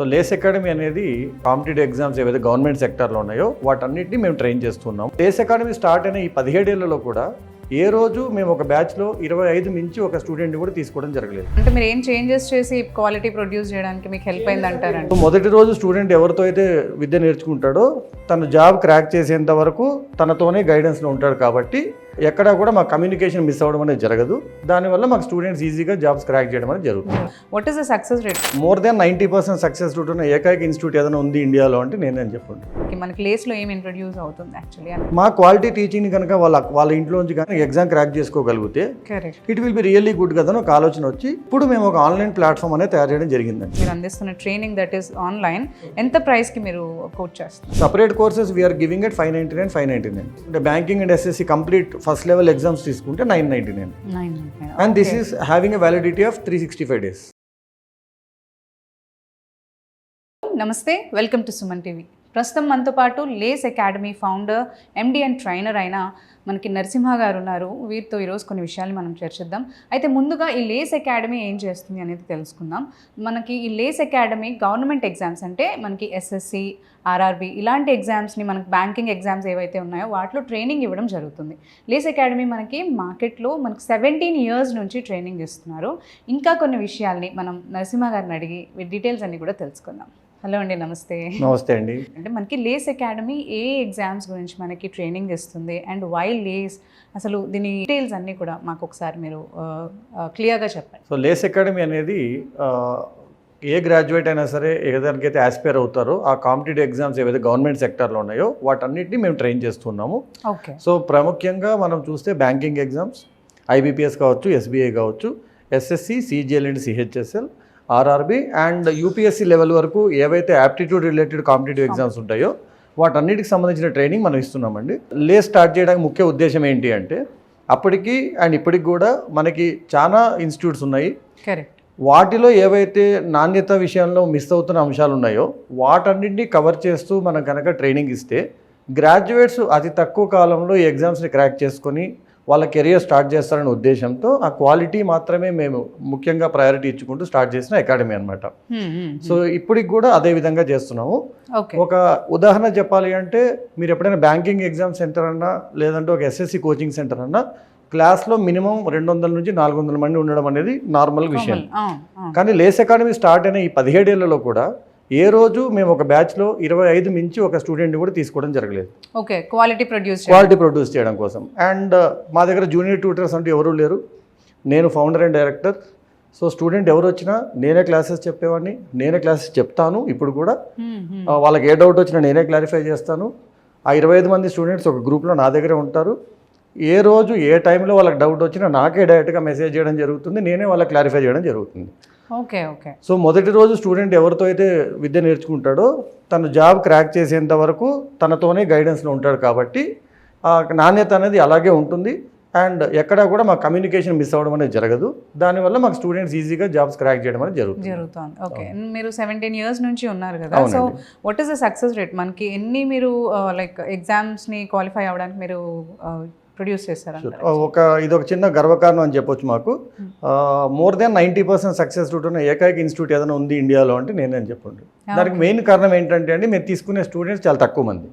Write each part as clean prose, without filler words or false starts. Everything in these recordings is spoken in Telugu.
సో లేస్ అకాడమీ అనేది కాంపిటేటివ్ ఎగ్జామ్స్ ఏవైతే గవర్నమెంట్ సెక్టార్లో ఉన్నాయో వాటన్నిటిని మేము ట్రైన్ చేస్తున్నాం. లేస్ అకాడమీ స్టార్ట్ అయిన ఈ 17 ఏళ్లలో కూడా ఏ రోజు మేము ఒక బ్యాచ్లో 25 మించి ఒక స్టూడెంట్ కూడా తీసుకోవడం జరగలేదు. అంటే మీరు ఏం చేంజెస్ చేసి క్వాలిటీ ప్రొడ్యూస్ చేయడానికి మీకు హెల్ప్ అయింది అంటారండి? మొదటి రోజు స్టూడెంట్ ఎవరితో అయితే విద్య నేర్చుకుంటాడో తను జాబ్ క్రాక్ చేసేంత వరకు తనతోనే గైడెన్స్లో ఉంటాడు కాబట్టి ఎక్కడా కూడా మా కమ్యూనికేషన్ మిస్ అవ్వడం అనేది జరగదు. దానివల్ల మాకు స్టూడెంట్స్ ఈజీగా జాబ్స్ క్రాక్ చేయడం అనేది జరుగుతుంది. What is the success rate? More than 90% success rate ఉన్న ఏకైక ఇన్స్టిట్యూట్ ఏదైనా ఉంది ఇండియాలో అంటే నేనేం చెప్పండి. మనకి లేస్లో ఏం ఇంట్రొడ్యూస్ అవుతుంది యాక్చువల్లీ? మా క్వాలిటీ టీచింగ్ కనుక వాళ్ళ ఇంట్లోంచి కనుక ఎగ్జామ్ క్రాక్ చేసుకోగలిగితే it will be really good కదా ఒక ఆలోచన వచ్చి ఇప్పుడు మేము ఒక ఆన్లైన్ ప్లాట్ఫామ్ అనేది తయారు చేయడం జరిగిందండి. మీరు అందిస్తున్న ట్రైనింగ్ దట్ ఈస్ ఆన్లైన్ ఎంత ప్రైస్కి మీరు కోచ్ చేస్తారు? Separate courses we are giving at 599 అంటే banking and SSC complete first level exams తీసుకుంటే 999 and this is having a validity of 365 days. నమస్తే, వెల్కమ్ టు సుమన్ టీవీ. ప్రస్తుతం మనతో పాటు Lace academy founder, MD and trainer అయిన మనకి నరసింహ గారు ఉన్నారు. వీరితో ఈరోజు కొన్ని విషయాలు మనం చర్చిద్దాం. అయితే ముందుగా ఈ లేస్ అకాడమీ ఏం చేస్తుంది అనేది తెలుసుకుందాం. మనకి ఈ లేస్ అకాడమీ గవర్నమెంట్ ఎగ్జామ్స్ అంటే మనకి ఎస్ఎస్సి, ఆర్ఆర్బి ఇలాంటి ఎగ్జామ్స్ని, మనకి బ్యాంకింగ్ ఎగ్జామ్స్ ఏవైతే ఉన్నాయో వాటిలో ట్రైనింగ్ ఇవ్వడం జరుగుతుంది. లేస్ అకాడమీ మనకి మార్కెట్లో మనకి 17 years నుంచి ట్రైనింగ్ ఇస్తున్నారు. ఇంకా కొన్ని విషయాల్ని మనం నరసింహ గారిని అడిగి డీటెయిల్స్ అన్ని కూడా తెలుసుకుందాం. హలో అండి, నమస్తే. నమస్తే అండి. అంటే మనకి లేస్ అకాడమీ ఏ ఎగ్జామ్స్ గురించి మనకి ట్రైనింగ్ ఇస్తుంది అండ్ వై లేస్, అసలు దీని డీటెయిల్స్ అన్నీ కూడా మాకు ఒకసారి మీరు క్లియర్గా చెప్పండి. సో లేస్ అకాడమీ అనేది ఏ గ్రాడ్యుయేట్ అయినా సరే ఏదానికైతే ఆస్పైర్ అవుతారో ఆ కాంపిటేటివ్ ఎగ్జామ్స్ ఏవైతే గవర్నమెంట్ సెక్టార్లో ఉన్నాయో వాటన్నిటిని మేము ట్రైన్ చేస్తున్నాము. ఓకే. సో ప్రాముఖ్యంగా మనం చూస్తే బ్యాంకింగ్ ఎగ్జామ్స్, ఐబీపీఎస్ కావచ్చు, ఎస్బీఐ కావచ్చు, SSC, CGL and CHSL, RRB and UPSC level వరకు ఏవైతే యాప్టిట్యూడ్ రిలేటెడ్ కాంపిటేటివ్ ఎగ్జామ్స్ ఉంటాయో వాటన్నిటికి సంబంధించిన ట్రైనింగ్ మనం ఇస్తున్నామండి. లేస్ స్టార్ట్ చేయడానికి ముఖ్య ఉద్దేశం ఏంటి అంటే అప్పటికి అండ్ ఇప్పటికి కూడా మనకి చాలా ఇన్స్టిట్యూట్స్ ఉన్నాయి. కరెక్ట్. వాటిలో ఏవైతే నాణ్యత విషయంలో మిస్ అవుతున్న అంశాలు ఉన్నాయో వాటన్నింటినీ కవర్ చేస్తూ మనం కనుక ట్రైనింగ్ ఇస్తే గ్రాడ్యుయేట్స్ అతి తక్కువ కాలంలో ఈ ఎగ్జామ్స్ని క్రాక్ చేసుకొని వాళ్ళ కెరియర్ స్టార్ట్ చేస్తారనే ఉద్దేశంతో ఆ క్వాలిటీ మాత్రమే మేము ముఖ్యంగా ప్రయారిటీ ఇచ్చుకుంటూ స్టార్ట్ చేసిన అకాడమీ అనమాట. సో ఇప్పటికి కూడా అదే విధంగా చేస్తున్నాము. ఒక ఉదాహరణ చెప్పాలి అంటే మీరు ఎప్పుడైనా బ్యాంకింగ్ ఎగ్జామ్ సెంటర్ అన్నా లేదంటే ఒక ఎస్ఎస్సి కోచింగ్ సెంటర్ అన్నా క్లాస్లో మినిమం 200 నుంచి 400 మంది ఉండడం అనేది నార్మల్ విషయం. కానీ లేస్ అకాడమీ స్టార్ట్ అయిన ఈ 17 ఏళ్లలో కూడా ఏ రోజు మేము ఒక బ్యాచ్లో 25 మించి ఒక స్టూడెంట్ కూడా తీసుకోవడం జరగలేదు. ఓకే. క్వాలిటీ ప్రొడ్యూస్ చేయడం కోసం. అండ్ మా దగ్గర జూనియర్ ట్యూటర్స్ అంటూ ఎవరూ లేరు. నేను founder and director. So student ఎవరు వచ్చినా నేనే క్లాసెస్ చెప్పేవాడిని, నేనే క్లాసెస్ చెప్తాను. ఇప్పుడు కూడా వాళ్ళకి ఏ డౌట్ వచ్చినా నేనే క్లారిఫై చేస్తాను. ఆ 25 మంది స్టూడెంట్స్ ఒక గ్రూప్లో నా దగ్గరే ఉంటారు. ఏ రోజు ఏ టైంలో వాళ్ళకి డౌట్ వచ్చినా నాకే డైరెక్ట్గా మెసేజ్ చేయడం జరుగుతుంది, నేనే వాళ్ళకి క్లారిఫై చేయడం జరుగుతుంది. ఓకే. ఓకే. సో మొదటి రోజు స్టూడెంట్ ఎవరితో అయితే విద్య నేర్చుకుంటాడో తను జాబ్ క్రాక్ చేసేంత వరకు తనతోనే గైడెన్స్లో ఉంటాడు కాబట్టి ఆ నాణ్యత అనేది అలాగే ఉంటుంది. అండ్ ఎక్కడా కూడా మా కమ్యూనికేషన్ మిస్ అవ్వడం అనేది జరగదు. దానివల్ల మాకు స్టూడెంట్స్ ఈజీగా జాబ్స్ క్రాక్ చేయడం అనేది జరుగుతుంది. ఓకే. మీరు 17 years నుంచి ఉన్నారు కదా. So what is the success rate? మనకి ఎన్ని మీరు లైక్ ఎగ్జామ్స్ని క్వాలిఫై అవ్వడానికి మీరు ప్రొడ్యూస్ చేస్తారా? ఇదొక చిన్న గర్వకారణం అని చెప్పొచ్చు మాకు. మోర్ దాన్ 90% సక్సెస్ రేట్ ఉన్న ఏకైక ఇన్స్టిట్యూట్ ఏదైనా ఉంది ఇండియాలో అంటే నేనేం చెప్పండి. దానికి మెయిన్ కారణం ఏంటంటే అండి మేము తీసుకునే స్టూడెంట్స్ చాలా తక్కువ మంది.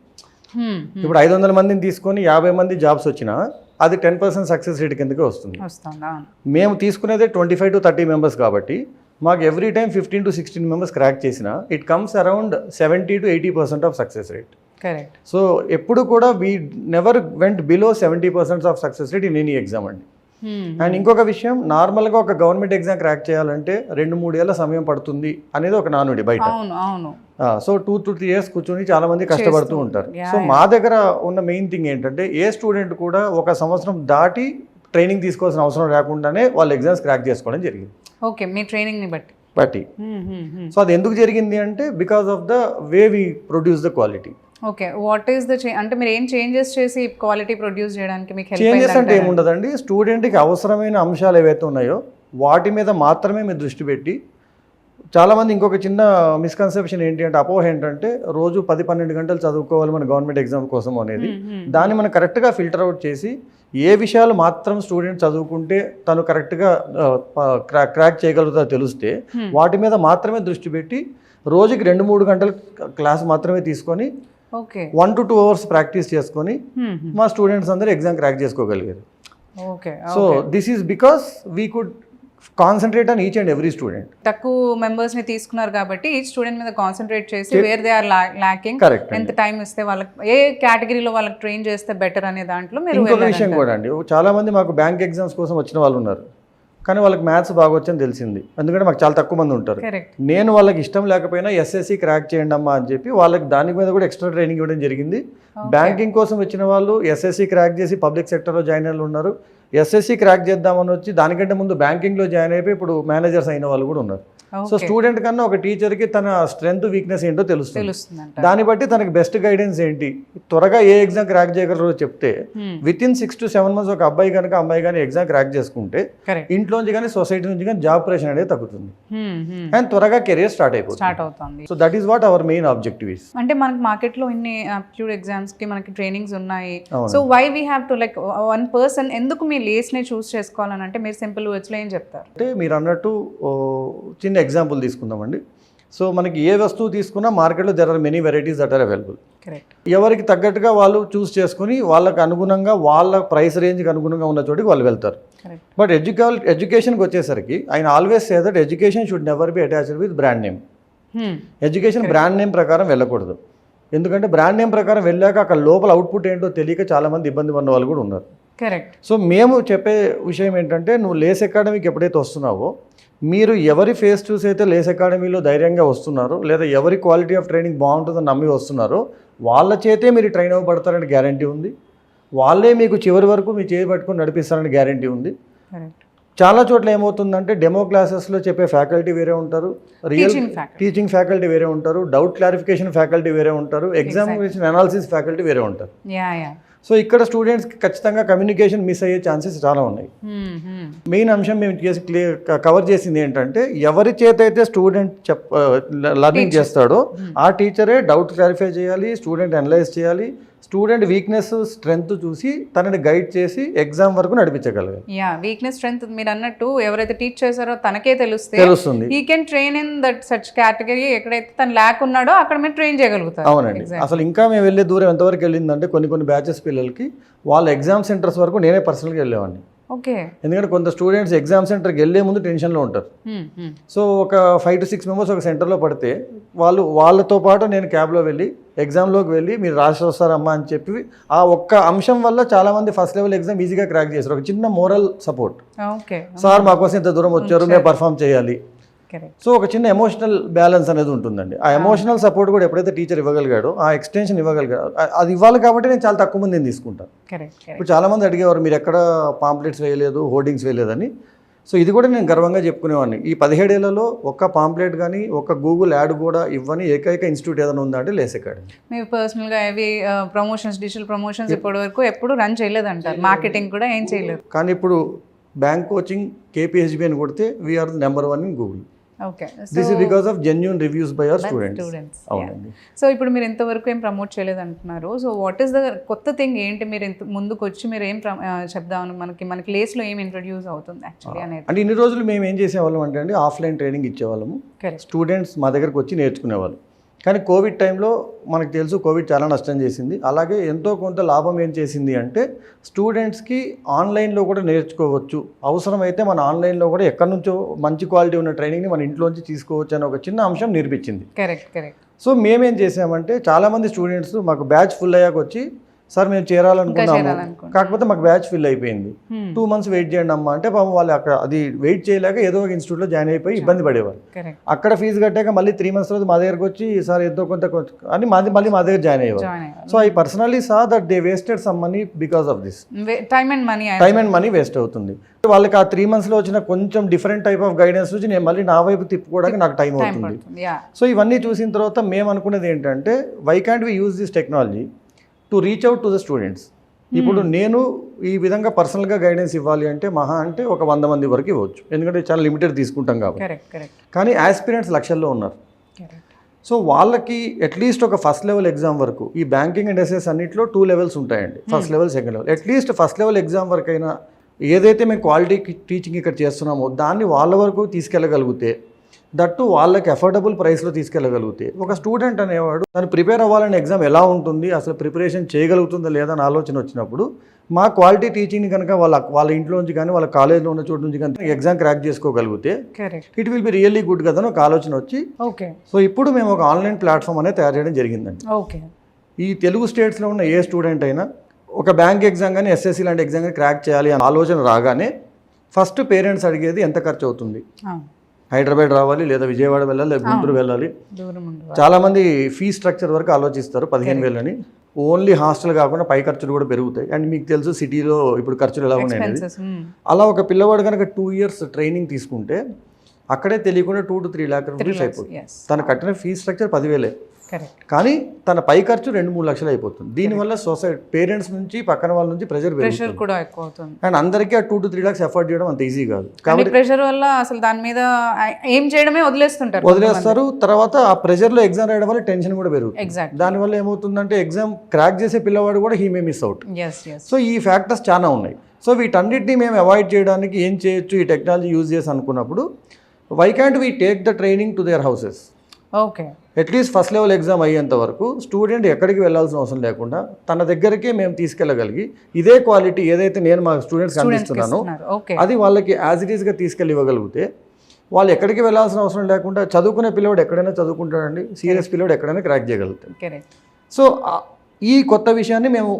ఇప్పుడు 500 మందిని తీసుకొని 50 మంది జాబ్స్ వచ్చినా అది 10% సక్సెస్ రేట్ కిందకే వస్తుంది. మేము తీసుకునేదే 25 to 30 మెంబర్స్ కాబట్టి మాకు every time 15 to 16 members crack చేసినా it comes around 70 to 80% of success rate. Correct. So ఎప్పుడు కూడా we never went below 70% of success rate in any exam అండి. అండ్ ఇంకొక విషయం, నార్మల్గా ఒక గవర్నమెంట్ ఎగ్జామ్ క్రాక్ చేయాలంటే 2-3 ఏళ్ళ సమయం పడుతుంది అనేది ఒక నానుడి బయట. సో 2 to 3 years కూర్చొని చాలా మంది కష్టపడుతూ ఉంటారు. సో మా దగ్గర ఉన్న మెయిన్ థింగ్ ఏంటంటే ఏ స్టూడెంట్ కూడా 1 సంవత్సరం దాటి ట్రైనింగ్ తీసుకోవాల్సిన అవసరం లేకుండానే వాళ్ళు ఎగ్జామ్స్ క్రాక్ చేసుకోవడం జరిగింది. ఓకే. మీ ట్రైనింగ్ని బట్టి. సో అది ఎందుకు జరిగింది అంటే because of the way we produce the quality. Okay. What is the అంటే మీరు ఏం చేంజెస్ చేసి క్వాలిటీ ప్రొడ్యూస్ చేయడానికి మీకు హెల్ప్ చేంజెస్ అంటే ఏముండదండి. స్టూడెంట్కి అవసరమైన అంశాలు ఏవైతే ఉన్నాయో వాటి మీద మాత్రమే మీరు దృష్టి పెట్టి, చాలామంది ఇంకొక చిన్న మిస్కన్సెప్షన్ ఏంటి అంటే అపోహ ఏంటంటే రోజు 10-12 గంటలు చదువుకోవాలి మన గవర్నమెంట్ ఎగ్జామ్ కోసం అనేది. దాన్ని మనం కరెక్ట్గా ఫిల్టర్ అవుట్ చేసి ఏ విషయాలు మాత్రం స్టూడెంట్ చదువుకుంటే తను కరెక్ట్గా క్రాక్ చేయగలుగుతా తెలిస్తే వాటి మీద మాత్రమే దృష్టి పెట్టి రోజుకి 2-3 గంటలు క్లాస్ మాత్రమే తీసుకొని ఓకే 1 to 2 hours ప్రాక్టీస్ చేసుకొని మా స్టూడెంట్స్ అందరూ ఎగ్జామ్ క్రాక్ చేసుకోగలిగారు. Okay so this is because we could concentrate on each and every student. తక్కువ మెంబర్స్ ని తీసుకున్నారు కాబట్టి ఈ స్టూడెంట్ మీద కాన్సన్ట్రేట్ చేసి where they are lacking, correct. ఎంత టైం ఇస్తే వాళ్ళకి ఏ కేటగిరీలో వాళ్ళకి ట్రైన్ చేస్తే బెటర్ అనే దాంట్లో మీరు ఇంకొక విషయం కూడా అండి, చాలా మంది మాకు బ్యాంక్ ఎగ్జామ్స్ కోసం వచ్చిన వాళ్ళు ఉన్నారు, కానీ వాళ్ళకి మ్యాథ్స్ బాగా వచ్చని తెలిసింది, ఎందుకంటే మాకు చాలా తక్కువ మంది ఉంటారు. కరెక్ట్. నేను వాళ్ళకి ఇష్టం లేకపోయినా ఎస్ఎస్సి క్రాక్ చేయండి అమ్మా అని చెప్పి వాళ్ళకి దాని మీద కూడా ఎక్స్ట్రా ట్రైనింగ్ ఇవ్వడం జరిగింది. బ్యాంకింగ్ కోసం వచ్చిన వాళ్ళు ఎస్ఎస్సి క్రాక్ చేసి పబ్లిక్ సెక్టర్లో జాయిన్ అయిన ఉన్నారు, ఎస్ఎస్సి క్రాక్ చేద్దామని వచ్చి దానికంటే ముందు బ్యాంకింగ్లో జాయిన్ అయిపోయి ఇప్పుడు మేనేజర్స్ అయిన వాళ్ళు కూడా ఉన్నారు. సో స్టూడెంట్ కన్నా ఒక టీచర్కి తన స్ట్రెంగ్త్ వీక్నెస్ ఏంటో తెలుస్తుంది, దాన్ని బట్టి తనకి బెస్ట్ గైడెన్స్ ఏంటి, త్వరగా ఏ ఎగ్జామ్ క్రాక్ చేయగలరో చెప్తే విత్ ఇన్ 6 to 7 months ఒక అబ్బాయి కనుక అమ్మాయి కానీ ఎగ్జామ్ క్రాక్ చేసుకుంటే ఇంట్లోంచి కానీ సొసైటీ నుంచి కానీ జాబ్ ప్రెషర్ అనేది తగ్గుతుంది అండ్ త్వరగా కెరీర్ స్టార్ట్ అవుతుంది. So that is what our main objective is. అంటే మనకి మార్కెట్లో ఇన్ని ఆప్టిట్యూడ్ ఎగ్జామ్స్ కి మనకి ట్రైనింగ్స్ ఉన్నాయి. So why we have to like one person ఎందుకు మీ లేస్ ని చూస్ చేసుకోవాలని అంటే మీరు సింపుల్ వర్డ్స్ లో ఏం చెప్తారు? అంటే మీరు అన్నట్టు చిన్న ఎగ్జాంపుల్ తీసుకుందామండి. సో మనకి ఏ వస్తువు తీసుకున్నా మార్కెట్లో there are many varieties that are available. Correct. ఎవరికి తగ్గట్టుగా వాళ్ళు చూస్ చేసుకుని వాళ్ళకి అనుగుణంగా వాళ్ళ ప్రైస్ రేంజ్కి అనుగుణంగా ఉన్న చోటికి వాళ్ళు వెళ్తారు. బట్ ఎడ్యుకేషన్కి వచ్చేసరికి ఆయన always say that education should never be attached with brand name. Education brand name ప్రకారం వెళ్ళకూడదు, ఎందుకంటే బ్రాండ్ నేమ్ ప్రకారం వెళ్ళాక అక్కడ లోపల అవుట్పుట్ ఏంటో తెలియక చాలామంది ఇబ్బంది పడిన వాళ్ళు కూడా ఉన్నారు. కరెక్ట్. సో మేము చెప్పే విషయం ఏంటంటే నువ్వు లేస్ అకాడమీకి ఎప్పుడైతే వస్తున్నావో మీరు ఎవరి ఫేస్ చూసి అయితే లేస్ అకాడమీలో ధైర్యంగా వస్తున్నారో లేదా ఎవరి క్వాలిటీ ఆఫ్ ట్రైనింగ్ బాగుంటుందని నమ్మి వస్తున్నారో వాళ్ళ చేతే మీరు ట్రైన్ అవ్వబడతారని గ్యారంటీ ఉంది, వాళ్ళే మీకు చివరి వరకు మీ చేయి పట్టుకొని నడిపిస్తారని గ్యారంటీ ఉంది. చాలా చోట్ల ఏమవుతుందంటే డెమో క్లాసెస్లో చెప్పే ఫ్యాకల్టీ వేరే ఉంటారు, రియల్ టీచింగ్ ఫ్యాకల్టీ వేరే ఉంటారు, డౌట్ క్లారిఫికేషన్ ఫ్యాకల్టీ వేరే ఉంటారు, ఎగ్జామినేషన్ అనాలిసిస్ ఫ్యాకల్టీ వేరే ఉంటారు. సో ఇక్కడ స్టూడెంట్స్కి ఖచ్చితంగా కమ్యూనికేషన్ మిస్ అయ్యే ఛాన్సెస్ చాలా ఉన్నాయి. మెయిన్ అంశం మేము కవర్ చేసింది ఏంటంటే ఎవరి చేత అయితే స్టూడెంట్ లర్నింగ్ చేస్తాడో ఆ టీచరే డౌట్ క్లారిఫై చేయాలి, స్టూడెంట్ అనలైజ్ చేయాలి, స్టూడెంట్ వీక్నెస్ స్ట్రెంగ్త్ చూసి తనని గైడ్ చేసి ఎగ్జామ్ వరకు నడిపించగలగాలి. వీక్నెస్ స్ట్రెంగ్త్ మీరు అన్నట్టు ఎవరైతే టీచ్ చేశారో తనకే తెలుస్తుంది. He can train in that such category, ఎక్కడైతే తను ల్యాక్ ఉన్నాడో అక్కడ మీరు ట్రైన్ చేయగలుగుతారు. అవునండి. అసలు ఇంకా మేము వెళ్ళే దూరం ఎంతవరకు వెళ్ళిందంటే కొన్ని బ్యాచెస్ పిల్లలకి వాళ్ళ ఎగ్జామ్ సెంటర్స్ వరకు నేనే పర్సనల్గా వెళ్ళేవాడిని. ఓకే. ఎందుకంటే కొంత స్టూడెంట్స్ ఎగ్జామ్ సెంటర్కి వెళ్ళే ముందు టెన్షన్లో ఉంటారు. సో ఒక 5 to 6 members ఒక సెంటర్లో పడితే వాళ్ళతో పాటు నేను క్యాబ్లో వెళ్ళి ఎగ్జామ్లోకి వెళ్ళి మీరు రాసి వస్తారమ్మా అని చెప్పి ఆ ఒక్క అంశం వల్ల చాలామంది ఫస్ట్ లెవెల్ ఎగ్జామ్ ఈజీగా క్రాక్ చేశారు. ఒక చిన్న మోరల్ సపోర్ట్, సార్ మాకోసం ఇంత దూరం వచ్చారు మేము పర్ఫామ్ చేయాలి. సో ఒక చిన్న ఎమోషనల్ బ్యాలెన్స్ అనేది ఉంటుందండి. ఆ ఎమోషనల్ సపోర్ట్ కూడా ఎప్పుడైతే టీచర్ ఇవ్వగలిగాడో ఆ ఎక్స్టెన్షన్ ఇవ్వగలిగాడు అది ఇవ్వాలి కాబట్టి నేను చాలా తక్కువ మందిని తీసుకుంటాను. ఇప్పుడు చాలామంది అడిగేవారు మీరు ఎక్కడ పాంప్లెట్స్ వేయలేదు, హోర్డింగ్స్ వేయలేదని. సో ఇది కూడా నేను గర్వంగా చెప్పుకునేవాడిని. ఈ 17 ఏళ్లలో ఒక్క పాంప్లెట్ కానీ ఒక్క గూగుల్ యాడ్ కూడా ఇవ్వని ఏకైక ఇన్స్టిట్యూట్ ఏదైనా ఉందంటే లేస్ అకాడమీ. మీరు పర్సనల్గా అవి ప్రమోషన్స్, డిజిటల్ ప్రమోషన్స్ ఇప్పటి వరకు ఎప్పుడు రన్ చేయలేదంటారు, మార్కెటింగ్ కూడా ఏం చేయలేదు. కానీ ఇప్పుడు బ్యాంక్ కోచింగ్ KPHB అని కొడితే we're number 1 in Google. This is because of genuine reviews by our students. అవునండి. సో ఇప్పుడు మీరు ఇంతవరకు ఏం ప్రమోట్ చేయలేదు అంటున్నారు. సో వాట్ ఈస్ ద కొత్త థింగ్ ఏంటి మీరు ముందుకు వచ్చి మీరు ఏం చెప్దామని మనకి లేస్లో ఏం ఇంట్రొడ్యూస్ అవుతుంది యాక్చువల్లీ అనేది? అంటే ఇన్ని రోజులు మేము ఏం చేసేవాళ్ళం అంటే అండి ఆఫ్లైన్ ట్రైనింగ్ ఇచ్చేవాళ్ళము, స్టూడెంట్స్ మా దగ్గరకు వచ్చి నేర్చుకునేవాళ్ళు. కానీ కోవిడ్ టైంలో మనకు తెలుసు కోవిడ్ చాలా నష్టం చేసింది. అలాగే ఎంతో కొంత లాభం ఏం చేసింది అంటే స్టూడెంట్స్కి ఆన్లైన్లో కూడా నేర్చుకోవచ్చు, అవసరమైతే మన ఆన్లైన్లో కూడా ఎక్కడి నుంచో మంచి క్వాలిటీ ఉన్న ట్రైనింగ్ని మన ఇంట్లోంచి తీసుకోవచ్చు అని ఒక చిన్న అంశం నేర్పించింది. కరెక్ట్. సో మేమేం చేసామంటే చాలామంది స్టూడెంట్స్ మాకు బ్యాచ్ ఫుల్ అయ్యాక వచ్చి సార్ మేము చేరాలనుకున్నాము కాకపోతే మాకు బ్యాచ్ ఫిల్ అయిపోయింది, 2 months వెయిట్ చేయండి అమ్మా అంటే పాపం వాళ్ళు అక్కడ అది వెయిట్ చేయలేక ఏదో ఒక ఇన్స్టిట్యూట్లో జాయిన్ అయిపోయి ఇబ్బంది పడేవారు. అక్కడ ఫీజు కట్టాక మళ్ళీ 3 months తర్వాత మా దగ్గరకు వచ్చి సార్ ఎంతో కొంత అని మళ్ళీ మా దగ్గర జాయిన్ అయ్యేవారు. So I personally saw that they wasted some money because of this. Time and money waste అవుతుంది. వాళ్ళకి ఆ 3 monthsలో వచ్చిన కొంచెం డిఫరెంట్ టైప్ ఆఫ్ గైడెన్స్ నుంచి నేను మళ్ళీ నా వైపు తిప్పుకోవడానికి నాకు టైం అవుతుంది. సో ఇవన్నీ చూసిన తర్వాత మేము అనుకున్నది ఏంటంటే why can't we use this technology to reach out to the students. ఇప్పుడు నేను ఈ విధంగా పర్సనల్గా గైడెన్స్ ఇవ్వాలి అంటే మహా అంటే ఒక 100 మంది వరకు ఇవ్వచ్చు, ఎందుకంటే చాలా లిమిటెడ్ తీసుకుంటాం కాబట్టి. కానీ ఆస్పిరెంట్స్ లక్షల్లో ఉన్నారు. సో వాళ్ళకి అట్లీస్ట్ ఒక ఫస్ట్ లెవెల్ ఎగ్జామ్ వరకు ఈ బ్యాంకింగ్ అండ్ ఎస్ఎస్ అన్నింటిలో 2 levels ఉంటాయండి, first level, second level. At least first level exam వరకు అయినా ఏదైతే మేము క్వాలిటీ టీచింగ్ ఇక్కడ చేస్తున్నామో దాన్ని వాళ్ళ వరకు తీసుకెళ్ళగలిగితే దట్టు వాళ్ళకి అఫోర్డబుల్ ప్రైస్లో తీసుకెళ్ళగలిగితే ఒక స్టూడెంట్ అనేవాడు తను ప్రిపేర్ అవ్వాలని ఎగ్జామ్ ఎలా ఉంటుంది, అసలు ప్రిపరేషన్ చేయగలుగుతుందా లేదా అని ఆలోచన వచ్చినప్పుడు మా క్వాలిటీ టీచింగ్ కనుక వాళ్ళ ఇంట్లో నుంచి కానీ వాళ్ళ కాలేజ్లో ఉన్న చోటు నుంచి కానీ ఎగ్జామ్ క్రాక్ చేసుకోగలిగితే it will be really good కదా అని ఒక ఆలోచన వచ్చి సో ఇప్పుడు మేము ఒక ఆన్లైన్ ప్లాట్ఫామ్ అనేది తయారు చేయడం జరిగిందండి. ఈ తెలుగు స్టేట్స్లో ఉన్న ఏ స్టూడెంట్ అయినా ఒక బ్యాంక్ ఎగ్జామ్ కానీ ఎస్ఎస్సి లాంటి ఎగ్జామ్ కానీ క్రాక్ చేయాలి అనే ఆలోచన రాగానే ఫస్ట్ పేరెంట్స్ అడిగేది ఎంత ఖర్చు అవుతుంది, హైదరాబాద్ రావాలి లేదా విజయవాడ వెళ్ళాలి లేదా గుంటూరు వెళ్ళాలి. చాలామంది ఫీ స్ట్రక్చర్ వరకు ఆలోచిస్తారు 15,000 అని. ఓన్లీ హాస్టల్ కాకుండా పై ఖర్చులు కూడా పెరుగుతాయి. అండ్ మీకు తెలుసు సిటీలో ఇప్పుడు ఖర్చులు ఎలా ఉన్నాయి. అలా ఒక పిల్లవాడు కనుక 2 years ట్రైనింగ్ తీసుకుంటే అక్కడే తెలియకుండా 2 to 3 lakh రూపీస్ అయిపోతుంది. తను కట్టిన ఫీ స్ట్రక్చర్ 10,000, కానీ తన పై ఖర్చు 2-3 లక్షలు అయిపోతుంది. దీనివల్ల సొసైటీ పేరెంట్స్ నుంచి పక్కన వాళ్ళ నుంచి ప్రెషర్ కూడా ఎక్కువ అవుతుంది. అండ్ అందరికీ ఆ 2 to 3 lakhs ఎఫర్ట్ చేయడం అంత ఈజీ కాదు. కాబట్టి ప్రెషర్ వల్ల అసలు దాని మీద ఏం చేయడమే వదిలేస్తారు. తర్వాత ఆ ప్రెషర్ లో ఎగ్జామ్ రాయడం వల్ల టెన్షన్ కూడా పెరుగుతుంది. దానివల్ల ఏమవుతుందంటే ఎగ్జామ్ క్రాక్ చేసే పిల్లవాడు కూడా he may miss out. So ఈ ఫ్యాక్టర్స్ చాలా ఉన్నాయి. సో వీటన్నిటిని మేము అవాయిడ్ చేయడానికి ఏం చేయొచ్చు ఈ టెక్నాలజీ యూజ్ చేసి అనుకున్నప్పుడు why can't we take the training to their houses. At least first level exam అయ్యేంత వరకు స్టూడెంట్ ఎక్కడికి వెళ్ళాల్సిన అవసరం లేకుండా తన దగ్గరికే మేము తీసుకెళ్ళగలిగి ఇదే క్వాలిటీ ఏదైతే నేను మా స్టూడెంట్స్కి అందిస్తున్నానో అది వాళ్ళకి యాజ్ ఇట్ ఈస్గా తీసుకెళ్ళి ఇవ్వగలిగితే వాళ్ళు ఎక్కడికి వెళ్ళాల్సిన అవసరం లేకుండా చదువుకునే పిల్లవాడు ఎక్కడైనా చదువుకుంటాడండి, సీరియస్ పిల్లవాడు ఎక్కడైనా క్రాక్ చేయగలుగుతాడు. సో ఈ కొత్త విషయాన్ని మేము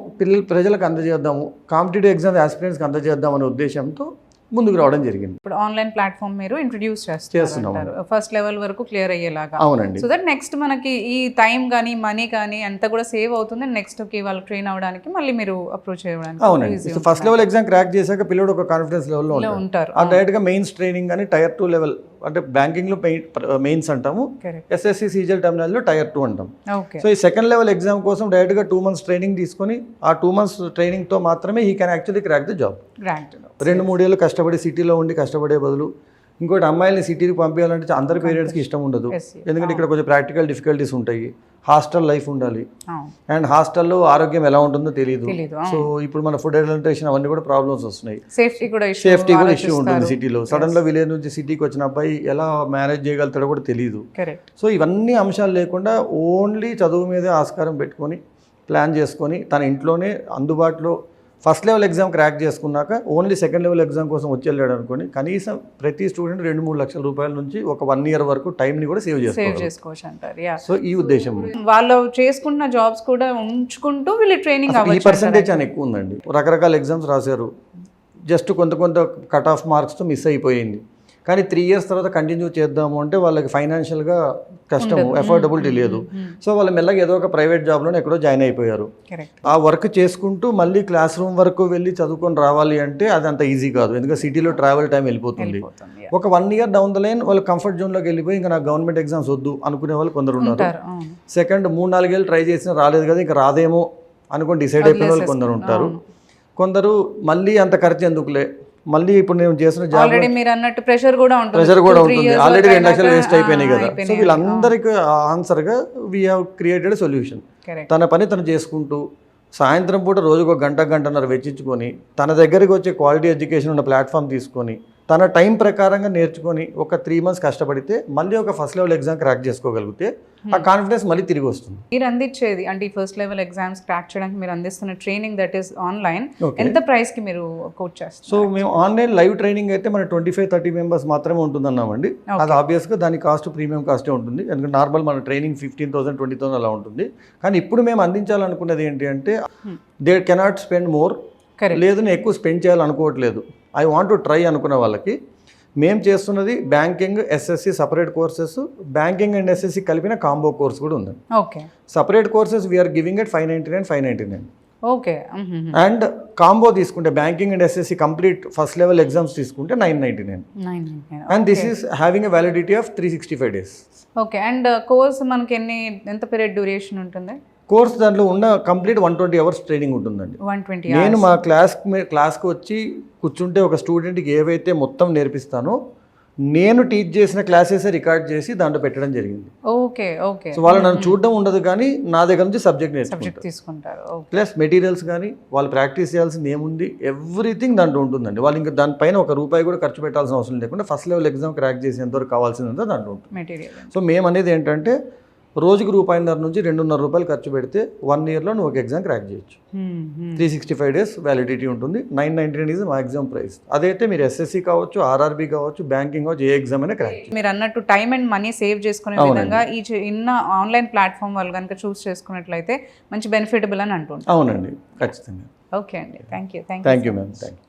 ప్రజలకు అందజేద్దాము, కాంపిటేటివ్ ఎగ్జామ్ ఆస్పిరెంట్స్కి అందజేద్దాం అనే ఉద్దేశంతో ముందుకు రావడం జరిగింది. ఇప్పుడు ఆన్లైన్ ప్లాట్ఫామ్ మీరు ఇంట్రడ్యూస్ చేస్తున్నారు ఫస్ట్ లెవెల్ వరకు క్లియర్ అయ్యేలాగా. అవునండి. సో దట్ నెక్స్ట్ మనకి ఈ టైం కానీ మనీ కానీ అంతా కూడా సేవ్ అవుతుంది. నెక్స్ట్ కి వాళ్ళు ట్రైన్ అవ్వడానికి మళ్ళీ మీరు అప్రోచ్ చేయడానికి. అవునండి. ఫస్ట్ లెవెల్ ఎగ్జామ్ క్రాక్ చేశాక పిల్లడు ఒక కాన్ఫిడెన్స్ లెవెల్లో ఉంటారు. ఆ డైరెక్ట్ గా మెయిన్స్ ట్రైనింగ్ కానీ Tier 2 లెవెల్ అంటే బ్యాంకింగ్ లో మెయిన్స్ అంటాము, ఎస్ఎస్సి సీజీఎల్ టెర్మినాల్లో Tier 2 అంటాం. సో ఈ సెకండ్ లెవెల్ ఎగ్జామ్ కోసం డైరెక్ట్ గా 2 months ట్రైనింగ్ తీసుకొని ఆ 2 months ట్రైనింగ్ తో మాత్రమే he can actually crack the job. 2-3 ఏళ్ళు కష్టపడి సిటీలో ఉండి కష్టపడే బదులు ఇంకోటి అమ్మాయిల్ని సిటీకి పంపించాలంటే అందరి పేరెంట్స్కి ఇష్టం ఉండదు. ఎందుకంటే ఇక్కడ కొంచెం ప్రాక్టికల్ డిఫికల్టీస్ ఉంటాయి, హాస్టల్ లైఫ్ ఉండాలి, అండ్ హాస్టల్లో ఆరోగ్యం ఎలా ఉంటుందో తెలియదు. సో ఇప్పుడు మన ఫుడ్ అడల్టరేషన్ అవన్నీ కూడా ప్రాబ్లమ్స్ వస్తున్నాయి, సేఫ్టీ కూడా ఇష్యూ ఉంటుంది సిటీలో. సడన్ గా విలేజ్ నుంచి సిటీకి వచ్చిన అబ్బాయి ఎలా మేనేజ్ చేయగలుగుతాడో కూడా తెలియదు. సో ఇవన్నీ అంశాలు లేకుండా ఓన్లీ చదువు మీదే ఆస్కారం పెట్టుకొని ప్లాన్ చేసుకొని తన ఇంట్లోనే అందుబాటులో ఫస్ట్ లెవెల్ ఎగ్జామ్ క్రాక్ చేసుకున్నాక ఓన్లీ సెకండ్ లెవెల్ ఎగ్జామ్ కోసం వచ్చి వెళ్ళాడు అనుకోండి, కనీసం ప్రతి స్టూడెంట్ 2-3 లక్షల రూపాయల నుంచి ఒక 1 year వరకు టైంని కూడా సేవ్ చేసుకోవచ్చు అంటారు. సో ఈ ఉద్దేశం వాళ్ళు చేసుకున్న జాబ్స్ కూడా ఉంచుకుంటూ వీళ్ళు ట్రైనింగ్ ఈ పర్సెంటేజ్ అని ఎక్కువ ఉందండి. రకరకాల ఎగ్జామ్స్ రాశారు, జస్ట్ కొంత కట్ ఆఫ్ మార్క్స్తో మిస్ అయిపోయింది, కానీ 3 years తర్వాత కంటిన్యూ చేద్దాము అంటే వాళ్ళకి ఫైనాన్షియల్గా కష్టము, ఎఫోర్డబిలిటీ లేదు. సో వాళ్ళు మెల్లగా ఏదో ఒక ప్రైవేట్ జాబ్లోనే ఎక్కడో జాయిన్ అయిపోయారు. ఆ వర్క్ చేసుకుంటూ మళ్ళీ క్లాస్ రూమ్ వరకు వెళ్ళి చదువుకొని రావాలి అంటే అది అంత ఈజీ కాదు, ఎందుకంటే సిటీలో ట్రావెల్ టైం వెళ్ళిపోతుంది. ఒక 1 year డౌన్ ద లైన్ వాళ్ళు కంఫర్ట్ జోన్లోకి వెళ్ళిపోయి ఇంకా నాకు గవర్నమెంట్ ఎగ్జామ్స్ వద్దు అనుకునే వాళ్ళు కొందరు ఉన్నారు. సెకండ్ 3-4 ఏళ్ళు ట్రై చేసినా రాలేదు కదా ఇంకా రాదేమో అనుకుని డిసైడ్ అయిపోయిన వాళ్ళు కొందరు ఉంటారు. కొందరు మళ్ళీ అంత ఖర్చు ఎందుకులే, మళ్ళీ ఇప్పుడు నేను చేసిన జాబ్ మీరు అన్నట్టు ప్రెషర్ కూడా ఉంటుంది, ఆల్రెడీ 2 లక్షలు వేస్ట్ అయిపోయినాయి కదా. సో వీళ్ళందరికీ ఆన్సర్గా వీ హ్యావ్ క్రియేటెడ్ సొల్యూషన్. తన పని తను చేసుకుంటూ సాయంత్రం పూట రోజుకు 1-1.5 వెచ్చించుకొని తన దగ్గరికి వచ్చే క్వాలిటీ ఎడ్యుకేషన్ ఉన్న ప్లాట్ఫామ్ తీసుకొని తన టైం ప్రకారంగా నేర్చుకొని ఒక 3 months కష్టపడితే మళ్ళీ ఒక ఫస్ట్ లెవెల్ ఎగ్జామ్ క్రాక్ చేసుకోగలిగితే ఆ కాన్ఫిడెన్స్ మళ్ళీ తిరిగి వస్తుంది. మీరు అందించేది అంటే ఈ ఫస్ట్ లెవెల్ ఎగ్జామ్స్ క్రాక్ చేయడానికి మీరు అందిస్తున్న ట్రైనింగ్ దట్ ఈస్ ఆన్లైన్ ఎంత ప్రైస్ కి మీరు కోచ్ చేస్తారు? సో మేము ఆన్లైన్ లైవ్ ట్రైనింగ్ అయితే మన 25-30 members మాత్రమే ఉంటుందన్నామండి. అది ఆబ్వియస్గా దాని కాస్ట్ ప్రీమియం కాస్టే ఉంటుంది, ఎందుకంటే నార్మల్ మన ట్రైనింగ్ 15,000 20,000 అలా ఉంటుంది. కానీ ఇప్పుడు మేము అందించాలనుకున్నది ఏంటి అంటే దే కెనాట్ స్పెండ్ మోర్, లేదు నేను ఎక్కువ స్పెండ్ చేయాలనుకోవట్లేదు, ఐ వాంట్ టు ట్రై అనుకున్న వాళ్ళకి మేము చేస్తున్నది banking SSC separate courses, banking and SSC కలిపిన కాంబో కోర్స్ కూడా ఉంది. Separate courses we are giving at 599. And combo తీసుకుంటే banking and SSC complete first level exams తీసుకుంటే 999. And this is having a validity of 365 days. Okay. And course మనకి ఎంత పీరియడ్ డ్యూరేషన్ ఉంటుంది? కోర్స్ దాంట్లో ఉన్న కంప్లీట్ 120 hours ట్రైనింగ్ ఉంటుందండి. నేను మా క్లాస్కి వచ్చి కూర్చుంటే ఒక స్టూడెంట్కి ఏవైతే మొత్తం నేర్పిస్తానో నేను టీచ్ చేసిన క్లాసెస్ రికార్డ్ చేసి దాంట్లో పెట్టడం జరిగింది. Okay okay. సో వాళ్ళు నన్ను చూడడం ఉండదు, కానీ నా దగ్గర నుంచి సబ్జెక్ట్ సబ్జెక్ట్ నేర్చుకుంటారు. తీసుకుంటారు. ప్లస్ మెటీరియల్స్ కానీ వాళ్ళు ప్రాక్టీస్ చేయాల్సింది ఏముంది, ఎవ్రీథింగ్ దాంట్లో ఉంటుందండి. వాళ్ళు ఇంకా దానిపైన ₹1 కూడా ఖర్చు పెట్టాల్సిన అవసరం లేకుండా ఫస్ట్ లెవెల్ ఎగ్జామ్ క్రాక్ చేసేంతవరకు కావాల్సిందంతా దాంట్లో ఉంటుంది. మెటీరియల్. సో మేము అనేది ఏంటంటే రోజుకి ₹1.5 నుంచి ₹2.5 ఖర్చు పెడితే 1 ఇయర్లో నువ్వు ఒక ఎగ్జామ్ క్రాక్ చేయొచ్చు. 365 days వ్యాలిడిటీ ఉంటుంది. 999 ఈజ్ మా ఎగ్జామ్ ప్రైస్. అదైతే మీరు SSC కావచ్చు, RRB కావచ్చు, బ్యాంకింగ్ కావచ్చు, ఏ ఎగ్జామ్ అయినా క్రాక్ చేయొచ్చు. మీరు అన్నట్టు టైం అండ్ మనీ సేవ్ చేసుకునే విధంగా ఈ ఇన్న ఆన్లైన్ ప్లాట్ఫామ్ వాళ్ళు కనుక చూస్ చేసుకున్నట్లయితే మంచి బెనిఫిటబుల్ అని అంటుంటారు. అవునండి, ఖచ్చితంగా. ఓకే అండి, thank you ma'am, thank you.